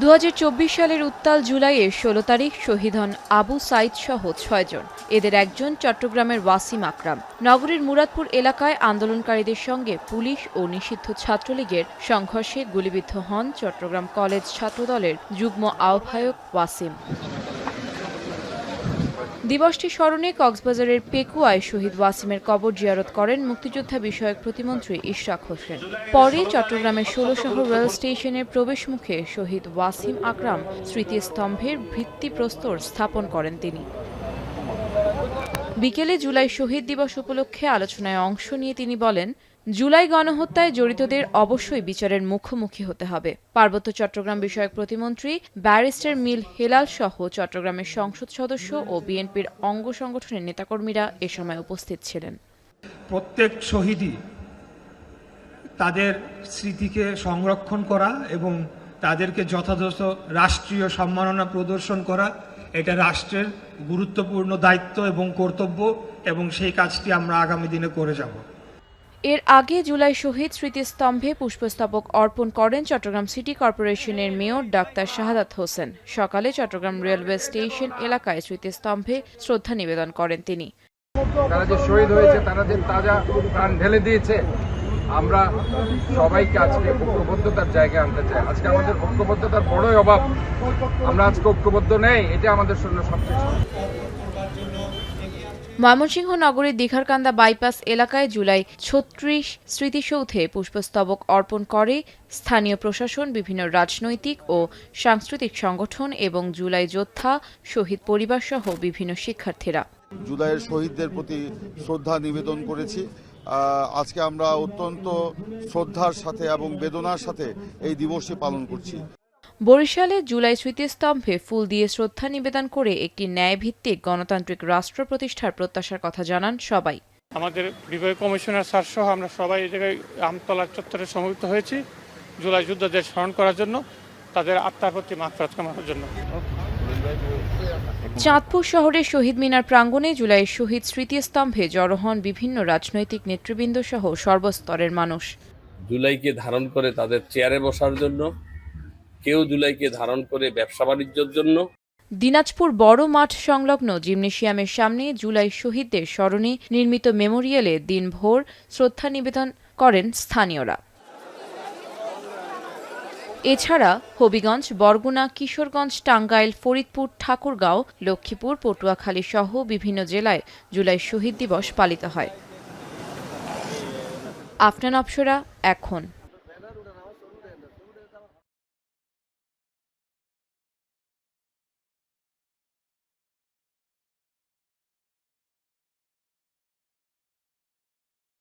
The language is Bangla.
2024 সালের উত্তাল জুলাইয়ে 16 তারিখ শহীদ হন আবু সাইদ সহ 6 জন। এদের একজন চট্টগ্রামের ওয়াসিম আকরাম। নগরীর মুরাদপুর এলাকায় আন্দোলনকারীদের সঙ্গে পুলিশ ও নিষিদ্ধ ছাত্রলীগের সংঘর্ষে গুলিবিদ্ধ হন চট্টগ্রাম কলেজ ছাত্রদলের যুগ্ম আহ্বায়ক ওয়াসিম। দিবসটি স্মরণে কক্সবাজারের পেকুয়ায় শহীদ ওয়াসিমের কবর জিয়ারত করেন মুক্তিযোদ্ধা বিষয়ক প্রতিমন্ত্রী ইশরাক হোসেন। পরে চট্টগ্রামের 16 শহর রেল স্টেশনের প্রবেশমুখে শহীদ ওয়াসিম আকরাম স্মৃতিস্তম্ভের ভিত্তিপ্রস্তর স্থাপন করেন তিনি। বিকেলে জুলাই শহীদ দিবস উপলক্ষে আলোচনায় অংশ নিয়ে তিনি বলেন, জুলাই গণহত্যায় জড়িতদের অবশ্যই বিচারের মুখোমুখি হতে হবে। পার্বত্য চট্টগ্রাম বিষয়ক প্রতিমন্ত্রী ব্যারিস্টার মিল হেলাল সহ চট্টগ্রামের সংসদ সদস্য ও বিএনপির অঙ্গ সংগঠনের নেতাকর্মীরা এ সময় উপস্থিত ছিলেন। প্রত্যেক শহীদই তাদের স্মৃতিকে সংরক্ষণ করা এবং তাদেরকে যথাযথ রাষ্ট্রীয় সম্মাননা প্রদর্শন করা এটা রাষ্ট্রের গুরুত্বপূর্ণ দায়িত্ব এবং কর্তব্য, এবং সেই কাজটি আমরা আগামী দিনে করে যাব। এর আগে জুলাই শহীদ স্মৃতিস্তম্ভে পুষ্পস্তবক অর্পণ করেন চট্টগ্রাম সিটি কর্পোরেশনের মেয়র ডাক্তার শাহাদাত হোসেন। সকালে চট্টগ্রাম রেলওয়ে স্টেশন এলাকায় স্মৃতিস্তম্ভে শ্রদ্ধা নিবেদন করেন তিনি। তারা যে শহীদ হয়েছে, তারা যে তাজা প্রাণ ঢেলে দিয়েছে, আমরা সবাইকে আজকে ঐক্যবদ্ধতার জায়গায় আনতে চাই। আজকে আমাদের ঐক্যবদ্ধতার বড়ই অভাব। আমরা আজকে ঐক্যবদ্ধ নেই, এটা আমাদের জন্য সবচেয়ে। ময়মনসিংহ নগরীর দীঘারকান্দা বাইপাস এলাকায় জুলাই 36 স্মৃতিসৌধে পুষ্পস্তবক অর্পণ করে স্থানীয় প্রশাসন, বিভিন্ন রাজনৈতিক ও সাংস্কৃতিক সংগঠন এবং জুলাই যোদ্ধা, শহীদ পরিবারসহ বিভিন্ন শিক্ষার্থীরা। জুলাইয়ের শহীদদের প্রতি শ্রদ্ধা নিবেদন করেছি। আজকে আমরা অত্যন্ত শ্রদ্ধার সাথে এবং বেদনার সাথে এই দিবসটি পালন করছি। বরিশালে জুলাই স্মৃতিস্তম্ভে ফুল দিয়ে শ্রদ্ধা নিবেদন করে একটি ন্যায়ভিত্তিক গণতান্ত্রিক রাষ্ট্র প্রতিষ্ঠার প্রত্যাশার কথা জানান সবাই। আমাদের বিভাগীয় কমিশনার স্যার সহ আমরা সবাই এই জায়গায় আমতলা চত্বরে সমবেত হয়েছি জুলাই যোদ্ধাদের স্মরণ করার জন্য, তাদের আত্মার প্রতি মাগফিরাত কামনার জন্য। চাঁদপুর শহরের শহীদ মিনার প্রাঙ্গণে জুলাইয়ের শহীদ স্মৃতিস্তম্ভে জড়ো হন বিভিন্ন রাজনৈতিক নেতৃবৃন্দ সহ সর্বস্তরের মানুষ। জুলাইকে ধারণ করে তাদের চেয়ারে বসার জন্য, কেউ জুলাইকে ধারণ করে ব্যবসা বাণিজ্যের জন্য। দিনাজপুর বড় মাঠ সংলগ্ন জিমনেশিয়ামের সামনে জুলাই শহীদদের স্মরণে নির্মিত মেমোরিয়ালে দিনভর শ্রদ্ধা নিবেদন করেন স্থানীয়রা। এছাড়া হবিগঞ্জ, বরগুনা, কিশোরগঞ্জ, টাঙ্গাইল, ফরিদপুর, ঠাকুরগাঁও, লক্ষ্মীপুর, পটুয়াখালী সহ বিভিন্ন জেলায় জুলাই শহীদ দিবস পালিত হয়। আফনান অপসরা, এখন।